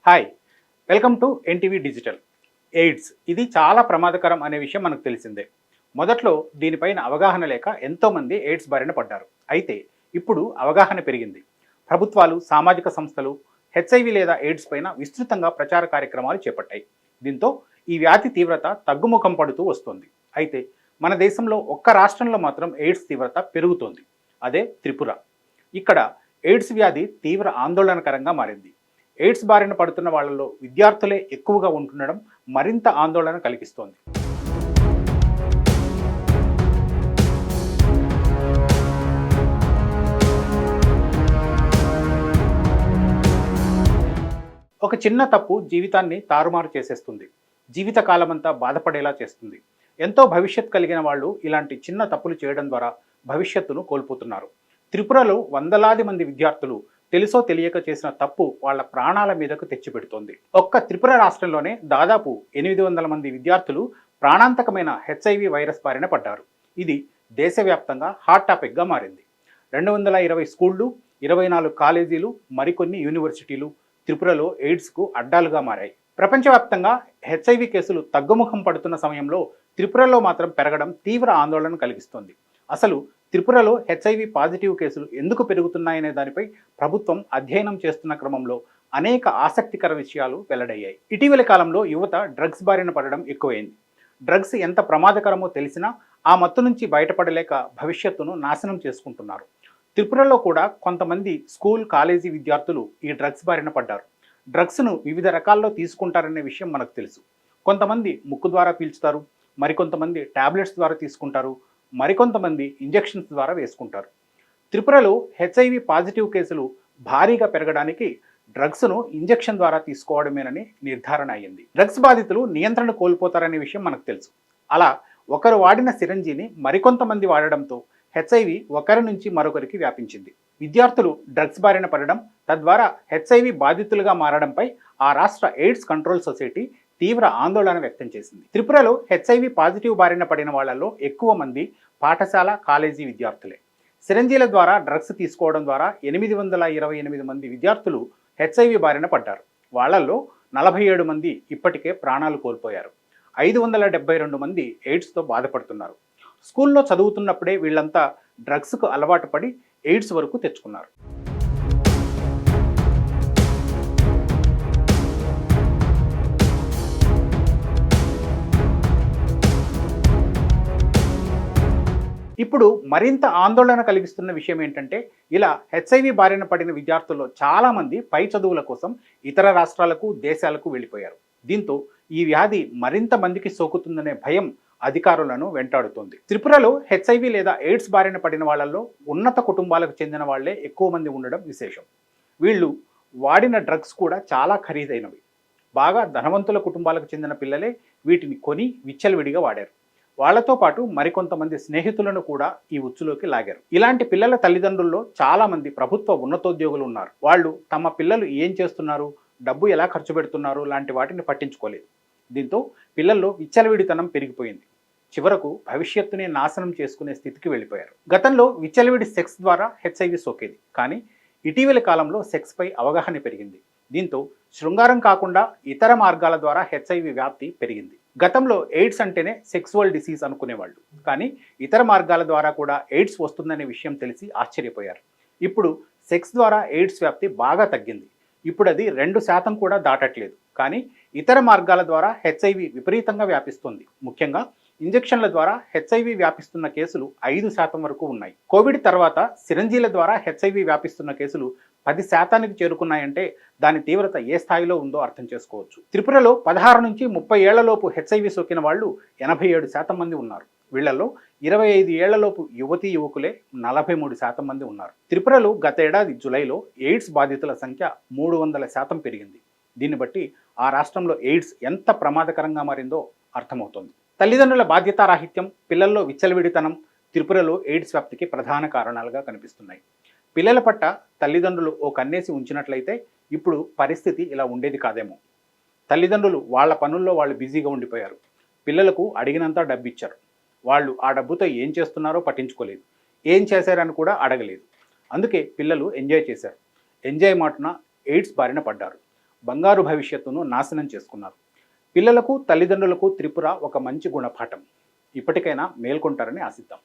Hi, welcome to NTV digital. AIDS ఇది చాలా ప్రమాదకరం అనే విషయం మనకు తెలిసిందే. మొదట్లో దీనిపైన అవగాహన లేక ఎంతోమంది ఎయిడ్స్ బారిన పడ్డారు. అయితే ఇప్పుడు అవగాహన పెరిగింది. ప్రభుత్వాలు, సామాజిక సంస్థలు హెచ్ఐవి లేదా ఎయిడ్స్ పైన విస్తృతంగా ప్రచార కార్యక్రమాలు చేపట్టాయి. దీంతో ఈ వ్యాధి తీవ్రత తగ్గుముఖం పడుతూ వస్తోంది. అయితే మన దేశంలో ఒక్క రాష్ట్రంలో మాత్రం ఎయిడ్స్ తీవ్రత పెరుగుతోంది. అదే త్రిపుర. ఇక్కడ ఎయిడ్స్ వ్యాధి తీవ్ర ఆందోళనకరంగా మారింది. ఎయిడ్స్ బారిన పడుతున్న వాళ్లలో విద్యార్థులే ఎక్కువగా ఉంటుండడం మరింత ఆందోళన కలిగిస్తోంది. ఒక చిన్న తప్పు జీవితాన్ని తారుమారు చేసేస్తుంది. జీవితకాలమంతా బాధపడేలా చేస్తుంది. ఎంతో భవిష్యత్ కలిగిన వాళ్ళు ఇలాంటి చిన్న తప్పులు చేయడం ద్వారా భవిష్యత్తును కోల్పోతున్నారు. త్రిపురలో వందలాది మంది విద్యార్థులు తెలుసో తెలియక చేసిన తప్పు వాళ్ల ప్రాణాల మీదకు తెచ్చిపెడుతోంది. ఒక్క త్రిపుర రాష్ట్రంలోనే దాదాపు 800 మంది విద్యార్థులు ప్రాణాంతకమైన హెచ్ఐవి వైరస్ బారిన పడ్డారు. ఇది దేశవ్యాప్తంగా హాట్ టాపిక్గా మారింది. 220 స్కూళ్లు, 24 కాలేజీలు, మరికొన్ని యూనివర్సిటీలు త్రిపురలో ఎయిడ్స్కు అడ్డాలుగా మారాయి. ప్రపంచవ్యాప్తంగా హెచ్ఐవి కేసులు తగ్గుముఖం పడుతున్న సమయంలో త్రిపురలో మాత్రం పెరగడం తీవ్ర ఆందోళన కలిగిస్తోంది. అసలు త్రిపురలో హెచ్ఐవి పాజిటివ్ కేసులు ఎందుకు పెరుగుతున్నాయనే దానిపై ప్రభుత్వం అధ్యయనం చేస్తున్న క్రమంలో అనేక ఆసక్తికర విషయాలు వెల్లడయ్యాయి. ఇటీవలి కాలంలో యువత డ్రగ్స్ బారిన పడడం ఎక్కువైంది. డ్రగ్స్ ఎంత ప్రమాదకరమో తెలిసినా ఆ మత్తు నుంచి బయటపడలేక భవిష్యత్తును నాశనం చేసుకుంటున్నారు. త్రిపురలో కూడా కొంతమంది స్కూల్, కాలేజీ విద్యార్థులు ఈ డ్రగ్స్ బారిన పడ్డారు. డ్రగ్స్ను వివిధ రకాల్లో తీసుకుంటారనే విషయం మనకు తెలుసు. కొంతమంది ముక్కు ద్వారా పీల్చుతారు, మరికొంతమంది టాబ్లెట్స్ ద్వారా తీసుకుంటారు, మరికొంతమంది ఇంజెక్షన్స్ ద్వారా వేసుకుంటారు. త్రిపురలో హెచ్ఐవి పాజిటివ్ కేసులు భారీగా పెరగడానికి డ్రగ్స్ను ఇంజెక్షన్ ద్వారా తీసుకోవడమేనని నిర్ధారణ అయ్యింది. డ్రగ్స్ బాధితులు నియంత్రణ కోల్పోతారనే విషయం మనకు తెలుసు. అలా ఒకరు వాడిన సిరంజీని మరికొంతమంది వాడడంతో హెచ్ఐవి ఒకరి నుంచి మరొకరికి వ్యాపించింది. విద్యార్థులు డ్రగ్స్ బారిన పడడం, తద్వారా హెచ్ఐవి బాధితులుగా మారడంపై ఆ రాష్ట్ర ఎయిడ్స్ కంట్రోల్ సొసైటీ తీవ్ర ఆందోళన వ్యక్తం చేసింది. త్రిపురలో హెచ్ఐవి పాజిటివ్ బారిన పడిన వాళ్లలో ఎక్కువ మంది పాఠశాల, కాలేజీ విద్యార్థులే. సిరంజీల ద్వారా డ్రగ్స్ తీసుకోవడం ద్వారా 828 మంది విద్యార్థులు హెచ్ఐవి బారిన పడ్డారు. వాళ్లలో 47 మంది ఇప్పటికే ప్రాణాలు కోల్పోయారు. 572 మంది ఎయిడ్స్తో బాధపడుతున్నారు. స్కూల్లో చదువుతున్నప్పుడే వీళ్లంతా డ్రగ్స్కు అలవాటు పడి ఎయిడ్స్ వరకు తెచ్చుకున్నారు. ఇప్పుడు మరింత ఆందోళన కలిగిస్తున్న విషయం ఏంటంటే, ఇలా హెచ్ఐవి బారిన పడిన విద్యార్థుల్లో చాలామంది పై చదువుల కోసం ఇతర రాష్ట్రాలకు, దేశాలకు వెళ్ళిపోయారు. దీంతో ఈ వ్యాధి మరింత మందికి సోకుతుందనే భయం అధికారులను వెంటాడుతోంది. త్రిపురలో హెచ్ఐవి లేదా ఎయిడ్స్ బారిన పడిన వాళ్లలో ఉన్నత కుటుంబాలకు చెందిన వాళ్లే ఎక్కువ మంది ఉండడం విశేషం. వీళ్ళు వాడిన డ్రగ్స్ కూడా చాలా ఖరీదైనవి. బాగా ధనవంతుల కుటుంబాలకు చెందిన పిల్లలే వీటిని కొని విచ్చలవిడిగా వాడారు. వాళ్లతో పాటు మరికొంతమంది స్నేహితులను కూడా ఈ ఉచ్చులోకి లాగారు. ఇలాంటి పిల్లల తల్లిదండ్రుల్లో చాలా మంది ప్రభుత్వ ఉన్నతోద్యోగులు ఉన్నారు. వాళ్ళు తమ పిల్లలు ఏం చేస్తున్నారు, డబ్బు ఎలా ఖర్చు పెడుతున్నారు లాంటి వాటిని పట్టించుకోలేదు. దీంతో పిల్లల్లో విచ్చలవిడితనం పెరిగిపోయింది. చివరకు భవిష్యత్తునే నాశనం చేసుకునే స్థితికి వెళ్ళిపోయారు. గతంలో విచ్చలవిడి సెక్స్ ద్వారా హెచ్ఐవి సోకేది. కానీ ఇటీవలి కాలంలో సెక్స్పై అవగాహన పెరిగింది. దీంతో శృంగారం కాకుండా ఇతర మార్గాల ద్వారా హెచ్ఐవి వ్యాప్తి పెరిగింది. గతంలో ఎయిడ్స్ అంటేనే సెక్సువల్ డిసీజ్ అనుకునేవాళ్ళు. కానీ ఇతర మార్గాల ద్వారా కూడా ఎయిడ్స్ వస్తుందనే విషయం తెలిసి ఆశ్చర్యపోయారు. ఇప్పుడు సెక్స్ ద్వారా ఎయిడ్స్ వ్యాప్తి బాగా తగ్గింది. ఇప్పుడు అది 2% కూడా దాటట్లేదు. కానీ ఇతర మార్గాల ద్వారా హెచ్ఐవి విపరీతంగా వ్యాపిస్తుంది. ముఖ్యంగా ఇంజెక్షన్ల ద్వారా హెచ్ఐవి వ్యాపిస్తున్న కేసులు 5% వరకు ఉన్నాయి. కోవిడ్ తర్వాత సిరంజీల ద్వారా హెచ్ఐవి వ్యాపిస్తున్న కేసులు 10%కి చేరుకున్నాయంటే దాని తీవ్రత ఏ స్థాయిలో ఉందో అర్థం చేసుకోవచ్చు. త్రిపురలో 16 నుంచి 30 ఏళ్లలోపు హెచ్ఐవి సోకిన వాళ్ళు 87% మంది ఉన్నారు. వీళ్లలో 25 ఏళ్లలోపు యువతీ యువకులే 43% మంది ఉన్నారు. త్రిపురలో గత ఏడాది జులైలో ఎయిడ్స్ బాధితుల సంఖ్య 300% పెరిగింది. దీన్ని బట్టి ఆ రాష్ట్రంలో ఎయిడ్స్ ఎంత ప్రమాదకరంగా మారిందో అర్థమవుతోంది. తల్లిదండ్రుల బాధ్యతారాహిత్యం, పిల్లల్లో విచ్చలవిడితనం త్రిపురలో ఎయిడ్స్ వ్యాప్తికి ప్రధాన కారణాలుగా కనిపిస్తున్నాయి. పిల్లల పట్ల తల్లిదండ్రులు ఓ కన్నేసి ఉంచినట్లయితే ఇప్పుడు పరిస్థితి ఇలా ఉండేది కాదేమో. తల్లిదండ్రులు వాళ్ళ పనుల్లో వాళ్ళు బిజీగా ఉండిపోయారు. పిల్లలకు అడిగినంత డబ్బు ఇచ్చారు. వాళ్ళు ఆ డబ్బుతో ఏం చేస్తున్నారో పట్టించుకోలేదు. ఏం చేశారని కూడా అడగలేదు. అందుకే పిల్లలు ఎంజాయ్ చేశారు. ఎంజాయ్ మాటున ఎయిడ్స్ బారిన పడ్డారు. బంగారు భవిష్యత్తును నాశనం చేసుకున్నారు. పిల్లలకు తల్లిదండ్రులకు త్రిపుర ఒక మంచి గుణపాఠం. ఇప్పటికైనా మేల్కొంటారని ఆశిద్దాం.